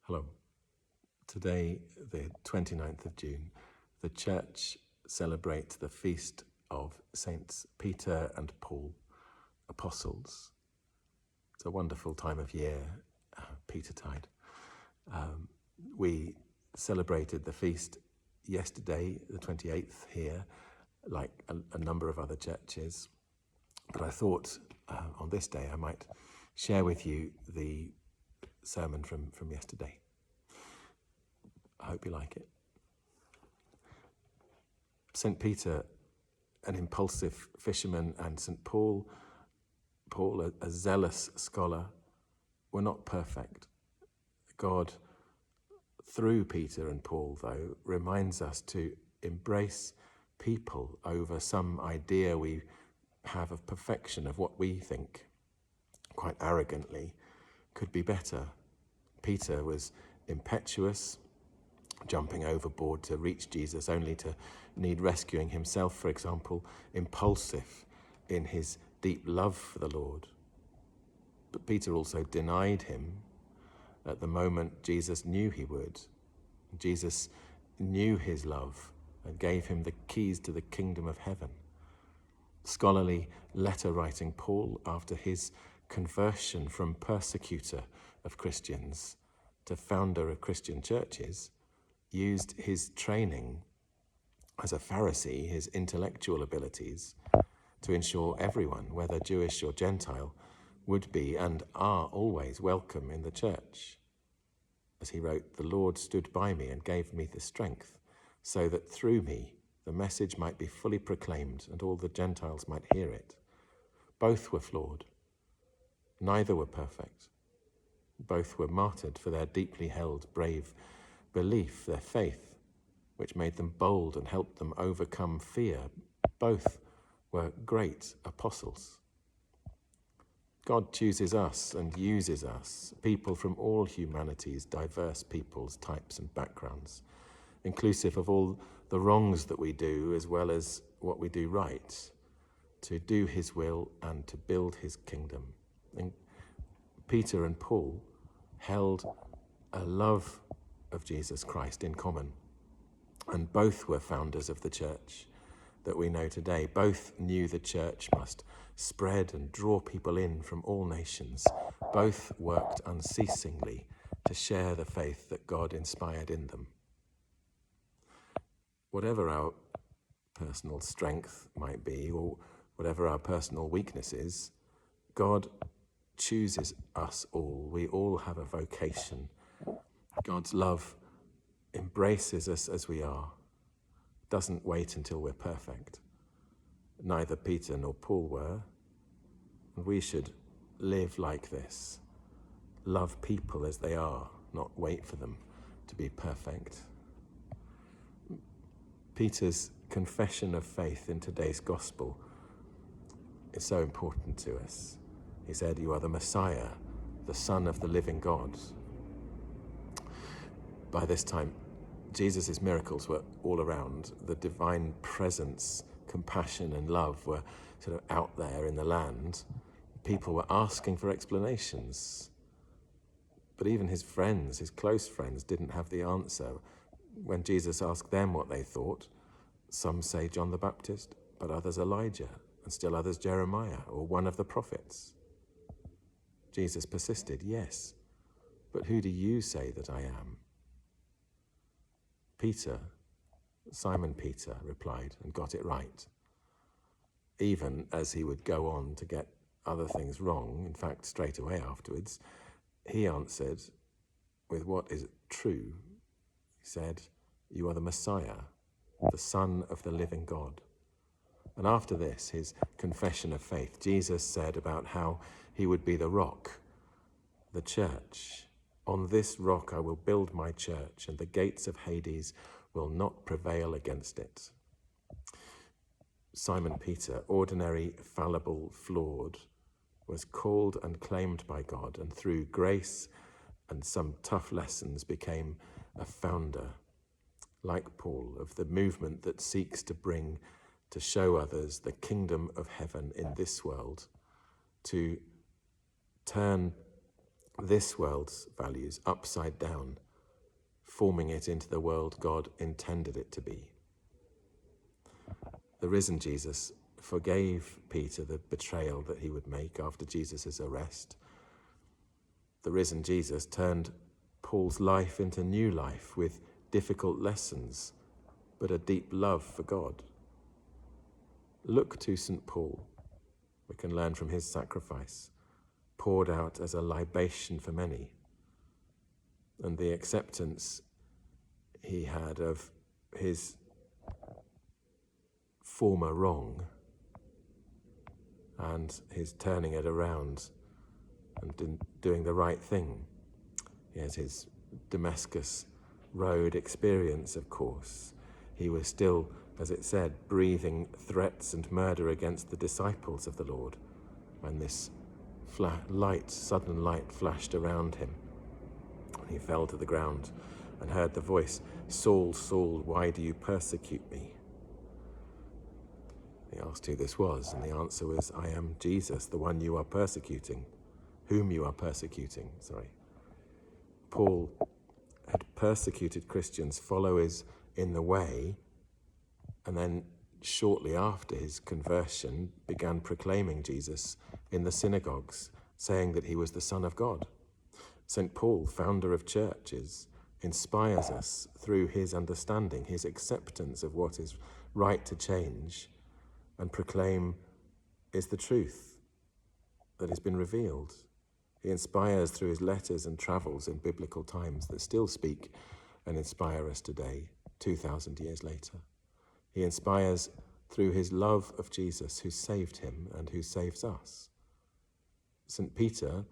Hello. Today, the 29th of June, the Church celebrates the feast of Saints Peter and Paul, apostles. It's a wonderful time of year, Petertide. We celebrated the feast yesterday, the 28th here, like a number of other churches. But I thought on this day I might share with you the sermon from yesterday. I hope you like it. St. Peter, an impulsive fisherman, and St. Paul, a zealous scholar, were not perfect. God, through Peter and Paul, though, reminds us to embrace people over some idea we have of perfection, of what we think, quite arrogantly, could be better. Peter was impetuous, jumping overboard to reach Jesus only to need rescuing himself, for example, impulsive in his deep love for the Lord. But Peter also denied him at the moment Jesus knew he would. Jesus knew his love and gave him the keys to the kingdom of heaven. Scholarly letter-writing Paul, after his conversion from persecutor of Christians to founder of Christian churches, used his training as a Pharisee, his intellectual abilities, to ensure everyone, whether Jewish or Gentile, would be and are always welcome in the church. As he wrote, "The Lord stood by me and gave me the strength, so that through me the message might be fully proclaimed and all the Gentiles might hear it." Both were flawed. Neither were perfect. Both were martyred for their deeply held, brave belief, their faith, which made them bold and helped them overcome fear. Both were great apostles. God chooses us and uses us, people from all humanities, diverse peoples, types and backgrounds, inclusive of all the wrongs that we do as well as what we do right, to do his will and to build his kingdom. And Peter and Paul held a love of Jesus Christ in common, and both were founders of the church that we know today. Both knew the church must spread and draw people in from all nations. Both worked unceasingly to share the faith that God inspired in them. Whatever our personal strength might be, or whatever our personal weaknesses, God chooses us all. We all have a vocation. God's love embraces us as we are, doesn't wait until we're perfect. Neither Peter nor Paul were, and we should live like this. Love people as they are, not wait for them to be perfect. Peter's confession of faith in today's gospel is so important to us. He said, "You are the Messiah, the Son of the living God." By this time, Jesus' miracles were all around. The divine presence, compassion and love were sort of out there in the land. People were asking for explanations. But even his friends, his close friends, didn't have the answer. When Jesus asked them what they thought, some say John the Baptist, but others Elijah, and still others Jeremiah, or one of the prophets. Jesus persisted, "Yes, but who do you say that I am?" Peter, Simon Peter, replied and got it right, even as he would go on to get other things wrong. In fact, straight away afterwards, he answered with what is true. He said, "You are the Messiah, the Son of the living God." And after this, his confession of faith, Jesus said about how he would be the rock, the church. "On this rock I will build my church, and the gates of Hades will not prevail against it." Simon Peter, ordinary, fallible, flawed, was called and claimed by God, and through grace and some tough lessons became a founder, like Paul, of the movement that seeks to show others the kingdom of heaven in this world, to turn this world's values upside down, forming it into the world God intended it to be. The risen Jesus forgave Peter the betrayal that he would make after Jesus' arrest. The risen Jesus turned Paul's life into new life with difficult lessons, but a deep love for God. Look to St. Paul. We can learn from his sacrifice, poured out as a libation for many, and the acceptance he had of his former wrong and his turning it around and doing the right thing. He has his Damascus Road experience, of course. He was still, as it said, breathing threats and murder against the disciples of the Lord when this sudden light flashed around him. And he fell to the ground and heard the voice, "Saul, Saul, why do you persecute me?" He asked who this was, and the answer was, "I am Jesus, the one you are persecuting." Whom you are persecuting, Paul had persecuted Christians, followers in the way, and then shortly after his conversion began proclaiming Jesus in the synagogues, saying that he was the Son of God. St. Paul, founder of churches, inspires us through his understanding, his acceptance of what is right to change and proclaim is the truth that has been revealed. He inspires through his letters and travels in biblical times that still speak and inspire us today, 2,000 years later. He inspires through his love of Jesus, who saved him and who saves us. St. Peter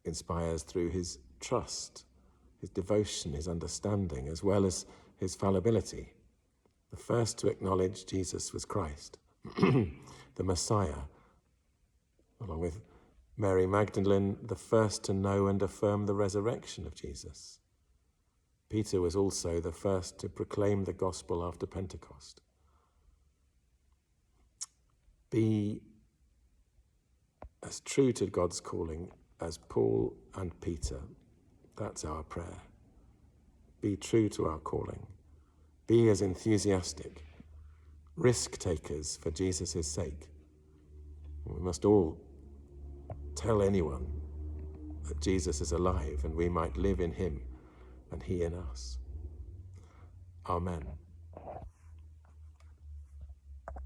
inspires through his trust, his devotion, his understanding, as well as his fallibility. The first to acknowledge Jesus was Christ, the Messiah, along with Mary Magdalene, the first to know and affirm the resurrection of Jesus. Peter was also the first to proclaim the gospel after Pentecost. Be as true to God's calling as Paul and Peter. That's our prayer. Be true to our calling. Be as enthusiastic, risk takers for Jesus' sake. We must all tell anyone that Jesus is alive and we might live in him and he in us. Amen.